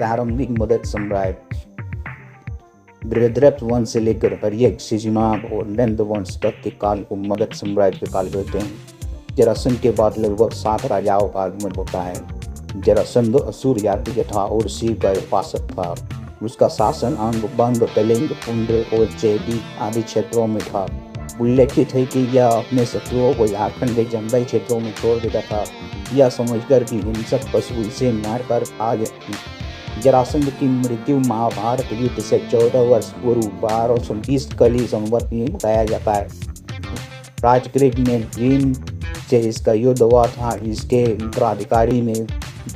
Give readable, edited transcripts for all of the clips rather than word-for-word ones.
प्रारंभिक मगध साम्राज्य बृहद्रथ वंश से लेकर हर्यक, शिशुनाग और नंद वंश तक के काल को मगध साम्राज्य के काल कहते हैं। जरासंध के बाद लगभग 7 राजाओं का आगमन होता है। जरासंध असुर जाति था और शिव का उपासक था। उसका शासन अंग, बंग, कलिंग, पुंड्र और चेदी आदि क्षेत्रों में था। उल्लेखित है कि यह अपने शत्रुओं को झारखंड के जंगली क्षेत्रों में छोड़ देता था, यह समझकर कि हिंसक पशु इसे मारकर खा जाती। जरासंध की मृत्यु महाभारत युद्ध से 14 वर्ष पूर्व 1220 कली संवत में बताया जाता है। राजगृह में भीम से इसका युद्ध हुआ था। इसके उत्तराधिकारी ने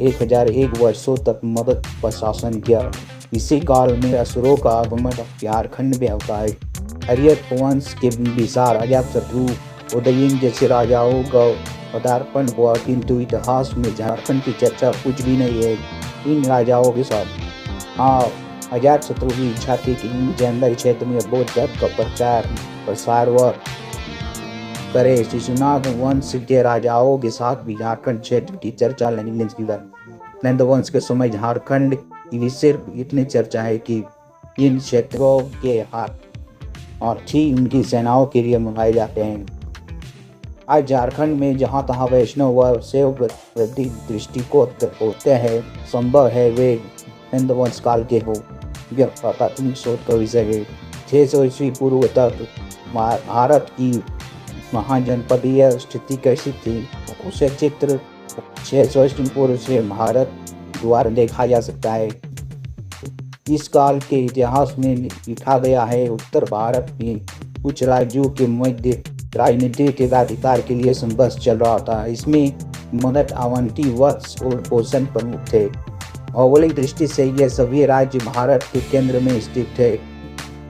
1001 वर्षों तक मगध पर शासन किया। इसी काल में असुरों का आगमन झारखंड में होता है। हर्यक वंश के विशाल अजातशत्रु, उदयन जैसे राजाओं का पदार्पण हुआ, किंतु इतिहास में झारखंड की चर्चा कुछ भी नहीं है इन राजाओं के साथ। हाँ, अजातशत्रु की इच्छा थी कि इन जंगल क्षेत्र में बौद्ध धर्म का प्रसार व करे। शिशुनाग वंश के राजाओं के साथ भी झारखंड क्षेत्र की चर्चा नहीं की। नंद वंश के समय झारखंड की सिर्फ इतनी चर्चा है कि इन क्षेत्रों के हाथी उनकी सेनाओं के लिए मंगाए जाते हैं। आज झारखंड में जहाँ तहाँ वैष्णव व शैव प्रति दृष्टिकोण होते हैं, संभव है वे नंद वंश काल के हो। यह प्राथमिक शोध का विषय है। 600 ईस्वी पूर्व तक भारत की महाजनपदीय स्थिति कैसी थी, उसे चित्र 600 ईस्वी पूर्व से भारत द्वारा देखा जा सकता है। इस काल के इतिहास में लिखा गया है, उत्तर भारत में कुछ राज्यों के मध्य राजनीतिक अधिकार के लिए संघर्ष चल रहा था। इसमें मगध, अवंती, वत्स और कौशल प्रमुख थे। भौगोलिक दृष्टि से ये सभी राज्य भारत के केंद्र में स्थित थे।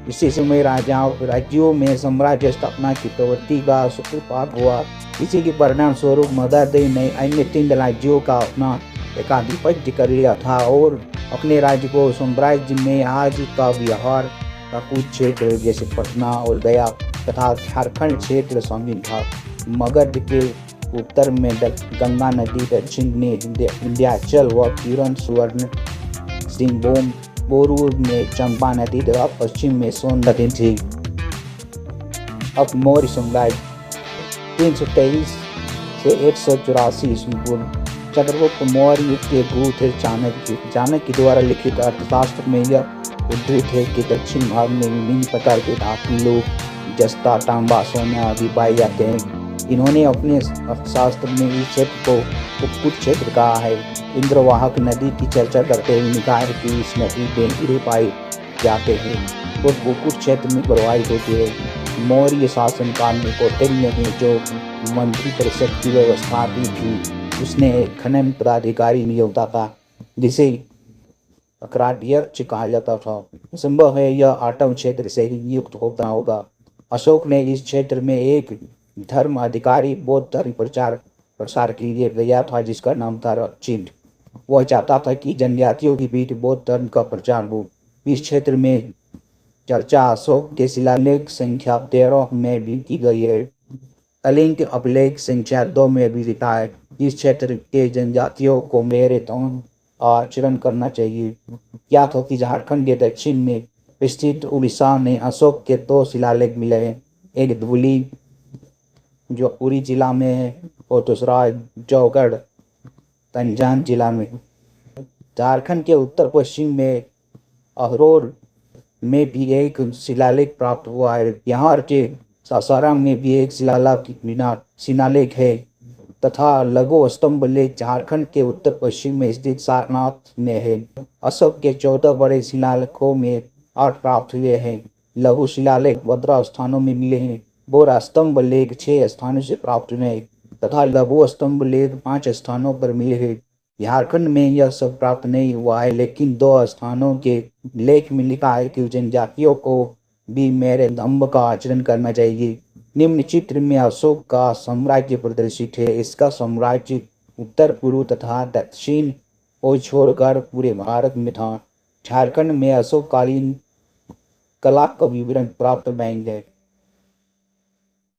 इसी समय राज्यों में साम्राज्य स्थापना की प्रवृत्ति का सूत्रपात हुआ। इसी के परिणाम स्वरूप मगध ने अन्य 3 राज्यों का अपना एकाधिपत्य कर लिया था और अपने राज्य को साम्राज्य में आज का बिहार का कुछ क्षेत्र जैसे पटना और गया तथा झारखंड क्षेत्र शामिल था। मगध के उत्तर में गंगा नदी, दक्षिण में विंध्याचल व किरण सुवर्ण सिंहभूम, पूर्व में चंपा नदी तथा पश्चिम में सोन नदी थी। अब मौर्य साम्राज्य 323 से 184 ईस्वी पूर्व। चंद्रगुप्त मौर्य के गुरु थे चाणक्य द्वारा लिखित अर्थशास्त्र में यह उद्धृत है कि दक्षिण भारत में विभिन्न प्रकार के धातु, जस्ता, तांबा, सोना आदि पाए जाते हैं। इन्होंने अपने अर्थशास्त्र में इस क्षेत्र को उपकुट क्षेत्र कहा है। इंद्रवाहक नदी की चर्चा करते हुए लिखा है कि इस नदी में हीरे पाए जाते हैं और उपकुट क्षेत्र में प्रवाहित होती है। मौर्य शासन काल में कौटिल्य ने जो मंत्री परिषद की व्यवस्था दी थी, उसने खनन पदाधिकारी नियुक्ता था जिसे अक्राड्यर्च कहा जाता था। संभव है यह आटम क्षेत्र से ही नियुक्त होता होगा। अशोक ने इस क्षेत्र में एक धर्म अधिकारी बौद्ध धर्म प्रसार के लिए गया था जिसका नाम था चिंद। वह चाहता था कि जनजातियों के बीच बौद्ध धर्म का प्रचार हो। इस क्षेत्र में चर्चा अशोक के शिलालेख संख्या 13 में भी की गई है। कलिंग अभिलेख संख्या 2 में भी लिखा है, इस क्षेत्र के जनजातियों को मेरे तौन आचरण करना चाहिए। क्या था कि झारखंड के दक्षिण में स्थित उड़ीसा में अशोक के 2 शिलालेख मिले हैं। एक धुली जो पुरी जिला में है और दूसरा जौगढ़ तंजान जिला में। झारखंड के उत्तर पश्चिम में अहरोर में भी एक शिलालेख प्राप्त हुआ है। यहाँ के सासाराम में भी एक शिलालेख है तथा लघु स्तंभ लेख झारखंड के उत्तर पश्चिम में स्थित सारनाथ में है। अशोक के 14 बड़े शिलालेखों में 8 प्राप्त हुए हैं। लघु शिलालेख 15 स्थानों में मिले हैं। बोरा स्तंभ लेख 6 स्थानों से प्राप्त हुए हैं तथा लघु स्तंभ लेख 5 स्थानों पर मिले हैं। झारखंड में यह सब प्राप्त नहीं हुआ है, लेकिन 2 स्थानों के लेख में लिखा है कि जनजातियों को भी मेरे धम्म का आचरण करना चाहिए। निम्न चित्र में अशोक का साम्राज्य प्रदर्शित है। इसका साम्राज्य उत्तर पूर्व तथा दक्षिण को छोड़कर पूरे भारत में था। झारखंड में अशोककालीन कला का विवरण प्राप्त बैंक है।